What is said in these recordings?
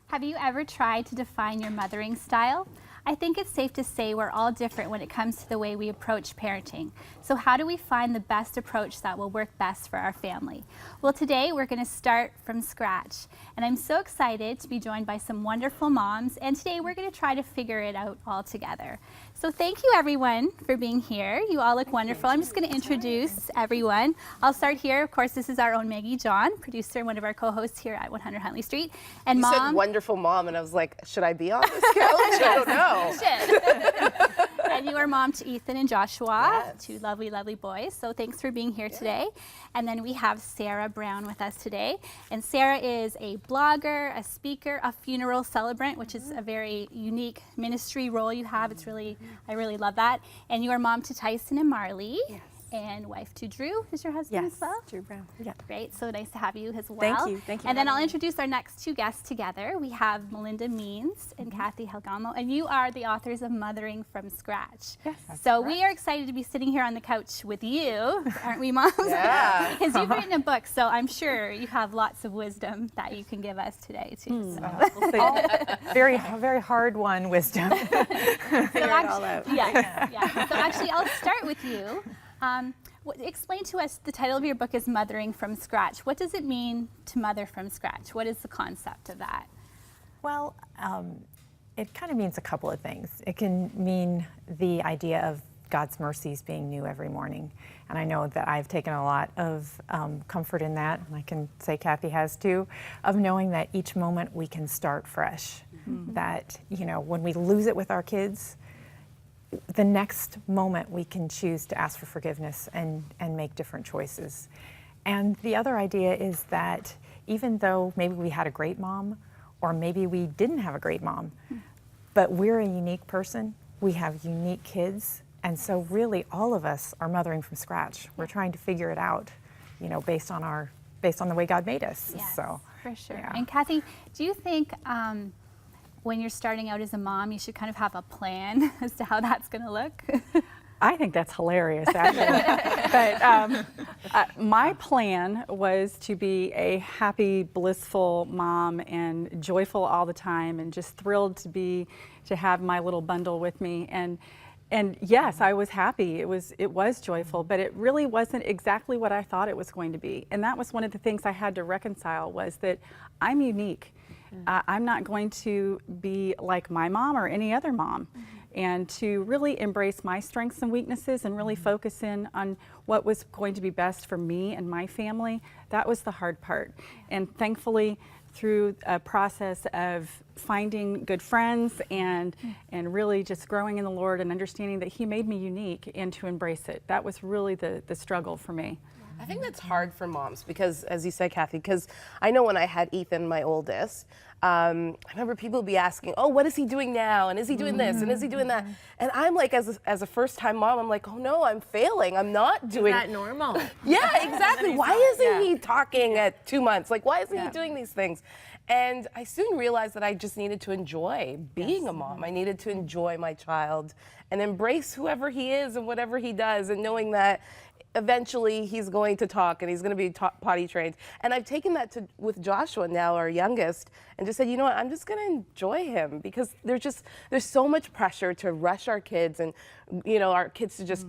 Have you ever tried to define your mothering style? I think it's safe to say we're all different when it comes to the way we approach parenting. So how do we find the best approach that will work best for our family? Well, today we're going to start from scratch. And I'm so excited to be joined by some wonderful moms. And today we're going to try to figure it out all together. So thank you everyone for being here. You all look wonderful. I'm just going to introduce everyone. I'll start here. Of course, this is our own Maggie John, producer and one of our co-hosts here at 100 Huntley Street. And you said wonderful mom, and I was like, should I be on this couch? I don't know. And you are mom to Ethan and Joshua, Yes. two lovely, lovely boys. So thanks for being here today. And then we have Sarah Brown with us today. And Sarah is a blogger, a speaker, a funeral celebrant, which is a very unique ministry role you have. It's really, I really love that. And you are mom to Tyson and Marley. Yes. And wife to Drew, is your husband as well? Drew Brown. Yeah. Great, so nice to have you as well. Thank you. Thank you. And then I'll introduce our next two guests together. We have Melinda Means and Kathy Helgamo, and you are the authors of Mothering from Scratch. Yes. So we are excited to be sitting here on the couch with you, aren't we, moms? Yeah. Because you've written a book, so I'm sure you have lots of wisdom that you can give us today too. So. Very hard-won wisdom. Figure it all out. Yes, yeah. So actually, I'll start with you. Explain to us, the title of your book is Mothering from Scratch. What does it mean to mother from scratch? What is the concept of that? Well, it kind of means a couple of things. It can mean the idea of God's mercies being new every morning. And I know that I've taken a lot of comfort in that, and I can say Kathy has too, of knowing that each moment we can start fresh. Mm-hmm. That, you know, when we lose it with our kids, the next moment we can choose to ask for forgiveness and make different choices. And the other idea is that even though maybe we had a great mom, or maybe we didn't have a great mom, but we're a unique person, we have unique kids, and so really all of us are mothering from scratch. We're trying to figure it out, you know, based on the way God made us. Yes, so for sure. yeah. And Kathy, do you think when you're starting out as a mom, you should kind of have a plan as to how that's going to look? I think that's hilarious, actually. But my plan was to be a happy, blissful mom and joyful all the time, and just thrilled to have my little bundle with me. And yes, I was happy. It was joyful, but it really wasn't exactly what I thought it was going to be. And that was one of the things I had to reconcile, was that I'm unique. I'm not going to be like my mom or any other mom. And to really embrace my strengths and weaknesses and really focus in on what was going to be best for me and my family, that was the hard part. And thankfully, through a process of finding good friends and really just growing in the Lord and understanding that He made me unique and to embrace it, that was really the struggle for me. I think that's hard for moms because, as you said, Kathy, because I know when I had Ethan, my oldest, I remember people would be asking, oh, what is he doing now? And is he doing this? And is he doing that? And I'm like, as a first-time mom, I'm like, oh no, I'm failing. I'm not doing. Is that normal? Yeah, exactly. Why isn't he talking at 2 months? Like, why isn't he doing these things? And I soon realized that I just needed to enjoy being a mom. I needed to enjoy my child and embrace whoever he is and whatever he does, and knowing that eventually he's going to talk and he's going to be potty trained. And I've taken that with Joshua now, our youngest, and just said, you know what, I'm just going to enjoy him, because there's so much pressure to rush our kids and, you know, our kids to just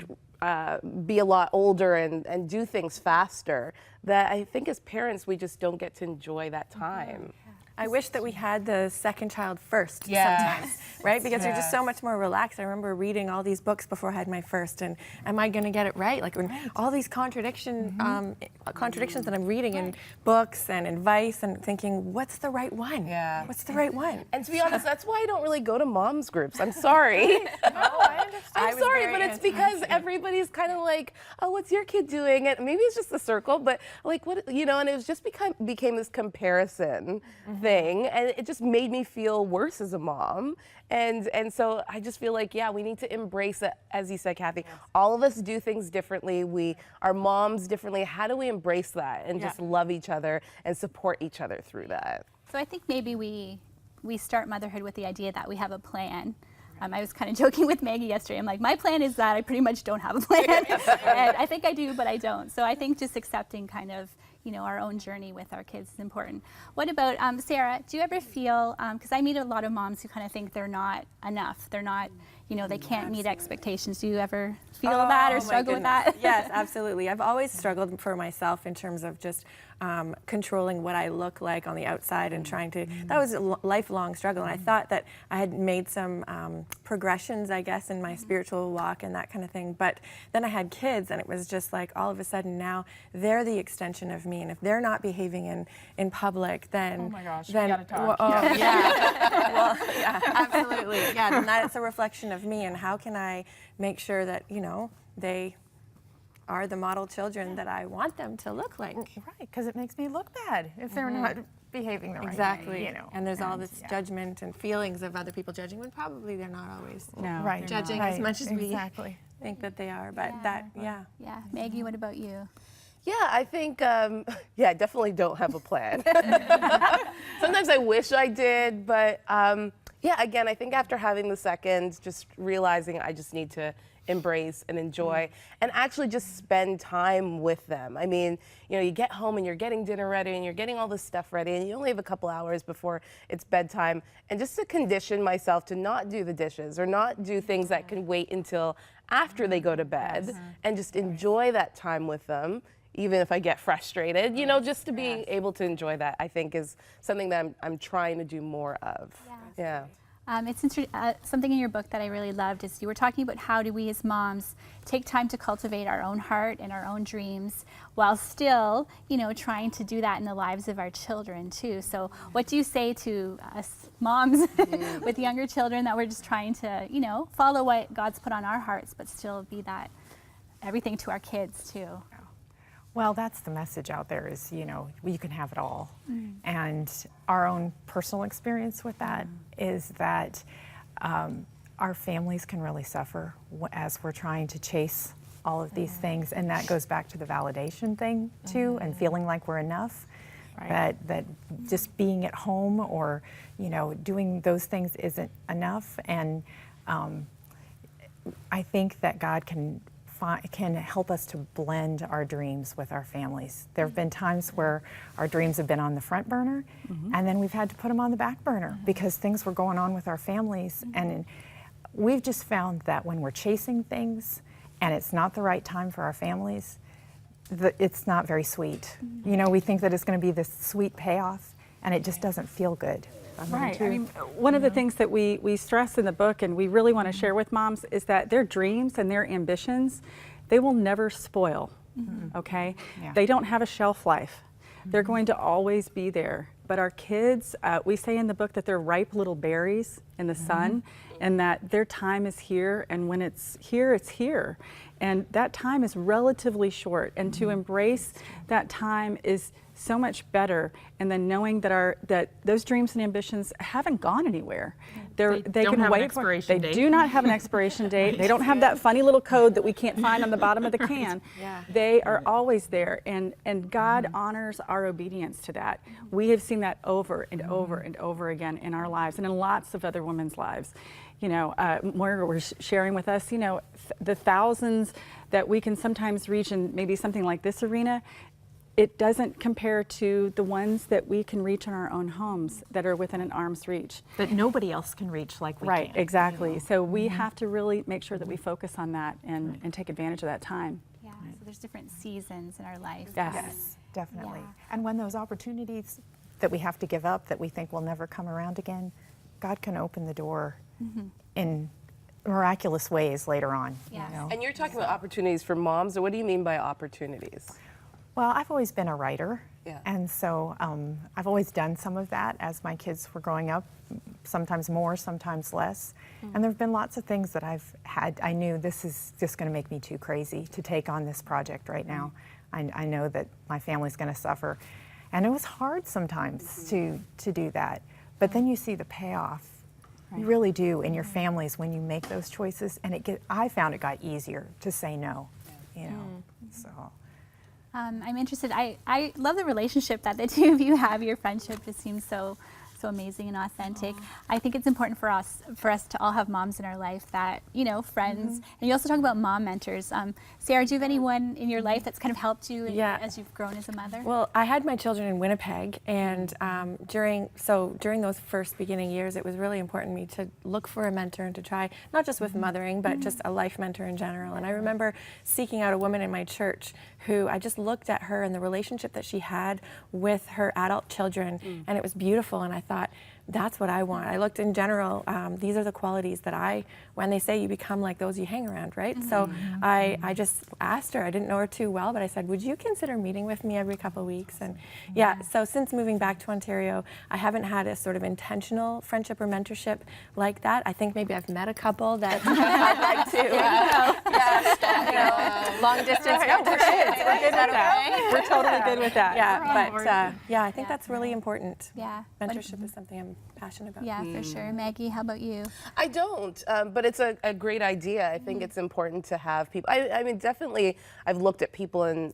be a lot older and do things faster, that I think as parents we just don't get to enjoy that time. I wish that we had the second child first Yes. sometimes, right? Because you're just so much more relaxed. I remember reading all these books before I had my first, and am I going to get it right? Like all these contradictions that I'm reading in books and advice, and thinking, what's the right one? Yeah. What's the right one? And to be honest, that's why I don't really go to moms groups. I'm sorry. I understand. I'm sorry, but it's because everybody's kind of like, oh, what's your kid doing? And maybe it's just the circle, but like, what, you know, and it was just became this comparison thing, and it just made me feel worse as a mom. And so I just feel like, yeah, we need to embrace it, as you said, Kathy. All of us do things differently. We are moms differently. How do we embrace that and just love each other and support each other through that? So I think maybe we start motherhood with the idea that we have a plan I was kind of joking with Maggie yesterday. I'm like, my plan is that I pretty much don't have a plan. And I think I do, but I don't. So I think just accepting kind of, our own journey with our kids is important. What about, Sarah, do you ever feel, because I meet a lot of moms who kind of think they're not enough. They're not, they can't meet expectations. Do you ever feel that or struggle with that? Yes, absolutely. I've always struggled for myself in terms of just controlling what I look like on the outside and trying to, that was a lifelong struggle. And I thought that I had made some progressions, I guess, in my spiritual walk and that kind of thing. But then I had kids and it was just like all of a sudden now they're the extension of me. And if they're not behaving in public, then... Oh my gosh, then, we gotta talk. yeah. Well, yeah, absolutely. Yeah, then that's a reflection of me. And how can I make sure that, they are the model children that I want them to look like. Right, because it makes me look bad if they're not behaving the right way. Exactly. And there's all this judgment and feelings of other people judging when probably they're not always Right. judging as much as we exactly. think that they are. But Yeah. Maggie, what about you? Yeah, I think, I definitely don't have a plan. Sometimes I wish I did, but again, I think after having the second, just realizing I just need to embrace and enjoy and actually just spend time with them. I mean, you get home and you're getting dinner ready and you're getting all this stuff ready and you only have a couple hours before it's bedtime, and just to condition myself to not do the dishes or not do things that can wait until after they go to bed and just enjoy that time with them. Even if I get frustrated, just to be able to enjoy that, I think is something that I'm trying to do more of. Yeah. It's something in your book that I really loved is you were talking about how do we as moms take time to cultivate our own heart and our own dreams while still, trying to do that in the lives of our children too. So what do you say to us moms with younger children that we're just trying to, follow what God's put on our hearts but still be that everything to our kids too? Well, that's the message out there is, you can have it all. And our own personal experience with that is that our families can really suffer as we're trying to chase all of these things. And that goes back to the validation thing too, and feeling like we're enough. Right. That just being at home or, doing those things isn't enough. And I think that God can help us to blend our dreams with our families. There have been times where our dreams have been on the front burner, and then we've had to put them on the back burner because things were going on with our families. And we've just found that when we're chasing things and it's not the right time for our families, it's not very sweet. We think that it's going to be this sweet payoff, and it just doesn't feel good. Right. I mean, one of the things that we stress in the book and we really want to share with moms is that their dreams and their ambitions, they will never spoil, okay? Yeah. They don't have a shelf life. They're going to always be there. But our kids, we say in the book that they're ripe little berries in the sun, and that their time is here, and when it's here, it's here. And that time is relatively short, and to embrace that time is so much better, and then knowing that those dreams and ambitions haven't gone anywhere. They can have wait an expiration date. They do not have an expiration date. They don't have that funny little code that we can't find on the bottom of the can. They are always there, and God honors our obedience to that. We have seen that over and over and over again in our lives and in lots of other women's lives. Moira was sharing with us, the thousands that we can sometimes reach in maybe something like this arena. It doesn't compare to the ones that we can reach in our own homes that are within an arm's reach. That nobody else can reach like we can. Right, exactly. So we have to really make sure that we focus on that and take advantage of that time. Yeah, so there's different seasons in our life. Yes, definitely. Yeah. And when those opportunities that we have to give up, that we think will never come around again, God can open the door in miraculous ways later on. Yes. And you're talking about opportunities for moms, or what do you mean by opportunities? Well, I've always been a writer, Yeah. and so I've always done some of that as my kids were growing up, sometimes more, sometimes less. And there have been lots of things that I knew this is just going to make me too crazy to take on this project right now. I know that my family's going to suffer. And it was hard sometimes to do that. But then you see the payoff. You really do in your families when you make those choices. And I found it got easier to say no, so. I'm interested. I love the relationship that the two of you have. Your friendship just seems so so amazing and authentic. I think it's important for us to all have moms in our life that, you know, friends. And you also talk about mom mentors. Sarah, do you have anyone in your life that's kind of helped you as you've grown as a mother? Well, I had my children in Winnipeg, and during those first beginning years, it was really important to me to look for a mentor and to try, not just with mothering, but just a life mentor in general. And I remember seeking out a woman in my church who I just looked at her and the relationship that she had with her adult children, and it was beautiful. And I thought, that's what I want. I looked in general, these are the qualities that when they say you become like those you hang around, right? So I just asked her, I didn't know her too well, but I said, would you consider meeting with me every couple of weeks? And so since moving back to Ontario, I haven't had a sort of intentional friendship or mentorship like that. I think maybe I've met a couple that I'd like to, long distance. No, we're good. We're good with that. We're totally good with that. Yeah, but I think that's really important. Yeah. Mentorship is something I'm passionate about. Yeah, for sure. Maggie, how about you? I don't, but it's a great idea. I think it's important to have people. I mean, definitely, I've looked at people and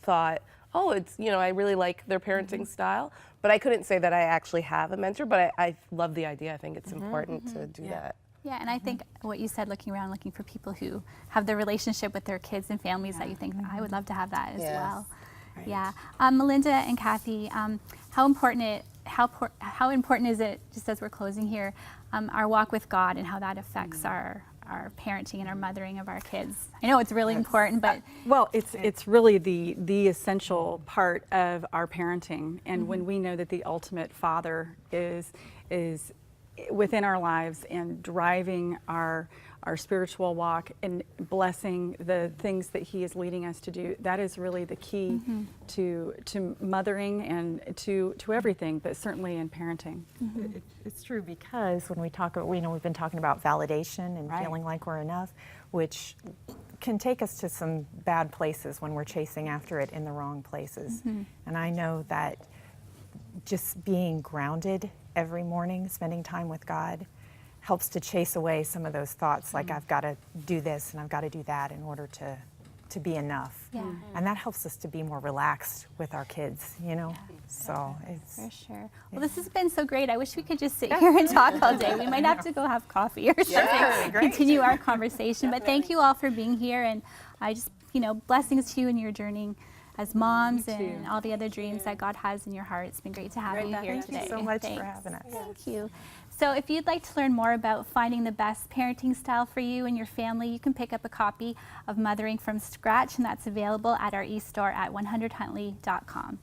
thought, oh, it's, you know, I really like their parenting style, but I couldn't say that I actually have a mentor, but I love the idea. I think it's important to do that. Yeah, and I think what you said, looking around, looking for people who have the relationship with their kids and families that you think, I would love to have that as well. Right. Yeah. Melinda and Kathy, how important is it, just as we're closing here, our walk with God and how that affects our parenting and our mothering of our kids? I know it's really important, but well, it's really the essential part of our parenting. And when we know that the ultimate Father is within our lives and driving our spiritual walk and blessing the things that He is leading us to do, that is really the key to mothering and to everything, but certainly in parenting. It's true, because when we talk, we've been talking about validation and feeling like we're enough, which can take us to some bad places when we're chasing after it in the wrong places. And I know that just being grounded every morning, spending time with God, helps to chase away some of those thoughts, like I've got to do this and I've got to do that in order to be enough. And that helps us to be more relaxed with our kids, you know? So it's... For sure. Well, this has been so great. I wish we could just sit here and talk all day. We might have to go have coffee or something, continue our conversation. But thank you all for being here. And I just, blessings to you in your journey as moms and all the other dreams that God has in your heart. It's been great to have you here today. Thank you so much for having us. Thank you. So if you'd like to learn more about finding the best parenting style for you and your family, you can pick up a copy of Mothering from Scratch, and that's available at our e-store at 100huntley.com.